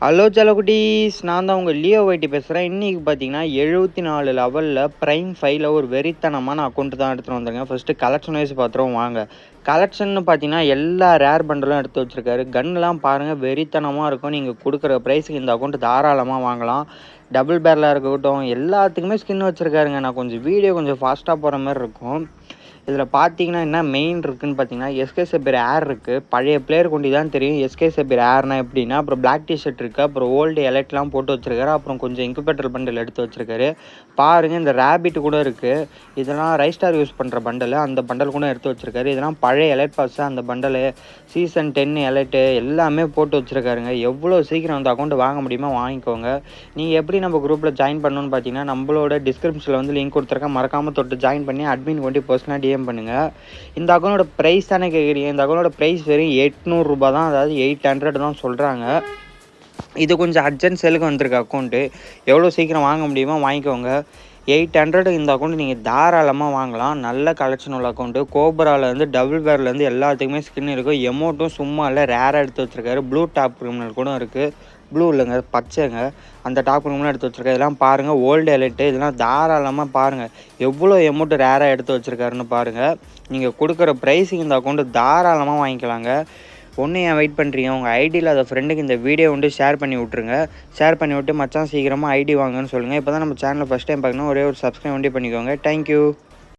Hello செல்லக்குட்டீஸ், நான் தான் உங்கள் லியோ வைட்டி பேசுகிறேன். இன்றைக்கி பார்த்தீங்கன்னா 74 லெவலில் ப்ரைம் 5ல் ஒரு வெறித்தனமான அக்கௌண்ட் தான் எடுத்துகிட்டு வந்திருக்கேன். ஃபஸ்ட்டு கலெக்ஷன் வைஸ் பார்த்துருவோம் வாங்க. கலெக்ஷன்னு பார்த்தீங்கன்னா எல்லா ரேர் பண்டலும் எடுத்து வச்சுருக்காரு. கன்னுலாம் பாருங்கள் வெறித்தனமாக இருக்கும். நீங்கள் கொடுக்குற ப்ரைஸுக்கு இந்த அக்கௌண்ட் தாராளமாக வாங்கலாம். டபுள் பேரலாக இருக்கட்டும் எல்லாத்துக்குமே ஸ்கின் வச்சுருக்காருங்க. நான் கொஞ்சம் வீடியோ கொஞ்சம் ஃபாஸ்ட்டாக போகிற மாதிரி இருக்கும். இதில் பார்த்தீங்கன்னா என்ன மெயின் இருக்குதுன்னு பார்த்தீங்கன்னா எஸ்கே சபீர் ஏர் இருக்குது. பழைய பிளேயர் கொண்டு தான் தெரியும் எஸ்கே சபீர் ஏர்னா எப்படின்னா. அப்புறம் பிளாக் டிஷர்ட் இருக்குது, அப்புறம் ஓல்டு எலைட்லாம் போட்டு வச்சுருக்காரு, அப்புறம் கொஞ்சம் இன்குபேட்டர் பண்டல் எடுத்து வச்சுருக்காரு. பாருங்கள் இந்த ரேபிட் கூட இருக்குது. இதெல்லாம் ரைஸ்டார் யூஸ் பண்ணுற பண்டல், அந்த பண்டல் கூட எடுத்து வச்சுருக்காரு. இதெல்லாம் பழைய எலைட் பாஸ், அந்த பண்டலு சீசன் 10 எலைட்டு எல்லாமே போட்டு வச்சுருக்காருங்க. எவ்வளோ சீக்கிரம் அந்த அக்கௌண்ட் வாங்க முடியுமோ வாங்கிக்கோங்க. நீங்கள் எப்படி நம்ம குரூப்பில் ஜாயின் பண்ணணும்னு பார்த்தீங்கன்னா நம்மளோட டிஸ்கிரிப்ஷனில் வந்து லிங்க் கொடுத்துருக்கேன். மறக்காமல் தொட்டு ஜாயின் பண்ணி அட்மின் கொண்டு பர்சனலாக டிஎம் பண்ணுங்கள். இந்த அக்கௌண்டோட ப்ரைஸ் தானே கேட்குறீங்க. இந்த அக்கௌண்டோட ப்ரைஸ் வெறும் 800 ரூபா தான், அதாவது 800 தான் சொல்கிறாங்க. இது கொஞ்சம் அர்ஜென்ட் சேலுக்கு வந்திருக்க அக்கௌண்ட்டு. எவ்வளோ சீக்கிரம் வாங்க முடியுமோ வாங்கிக்கோங்க. 800 இந்த அக்கௌண்ட் நீங்கள் தாராளமாக வாங்கலாம். நல்ல கலெக்ஷன் உள்ள அக்கௌண்ட்டு. கோப்ராலேருந்து டபுள் பேர்லேருந்து எல்லாத்துக்குமே ஸ்கின் இருக்கும். எமௌண்ட்டும் சும்மா இல்லை, ரேராக எடுத்து வச்சுருக்காரு. ப்ளூ டாப் கிரிமினல் கூட இருக்குது. ப்ளூ இல்லைங்க, பச்சைங்க. அந்த டாப் கிரிமினல் எடுத்து வச்சுருக்காரு. இதெல்லாம் பாருங்கள் ஓல்டு எலைட்டு. இதெல்லாம் தாராளமாக பாருங்கள் எவ்வளோ எமௌண்ட் ரேராக எடுத்து வச்சுருக்காருன்னு பாருங்கள். நீங்கள் கொடுக்குற ப்ரைஸுக்கு இந்த அக்கௌண்ட்டு தாராளமாக வாங்கிக்கலாங்க. ஒன்று ஏன் வெயிட் பண்ணுறீங்க? உங்கள் ஐடியில் அதை ஃப்ரெண்டுக்கு இந்த வீடியோ வந்து ஷேர் பண்ணி விட்ருங்க. ஷேர் பண்ணி விட்டு மச்சான் சீக்கிரமாக ஐடி வாங்கன்னு சொல்லுங்கள். இப்போ தான் நம்ம சேனலை ஃபஸ்ட் டைம் பார்க்கணும், ஒரே ஒரு சப்ஸ்கிரைப் வண்டி பண்ணிக்கோங்க. தேங்க்யூ.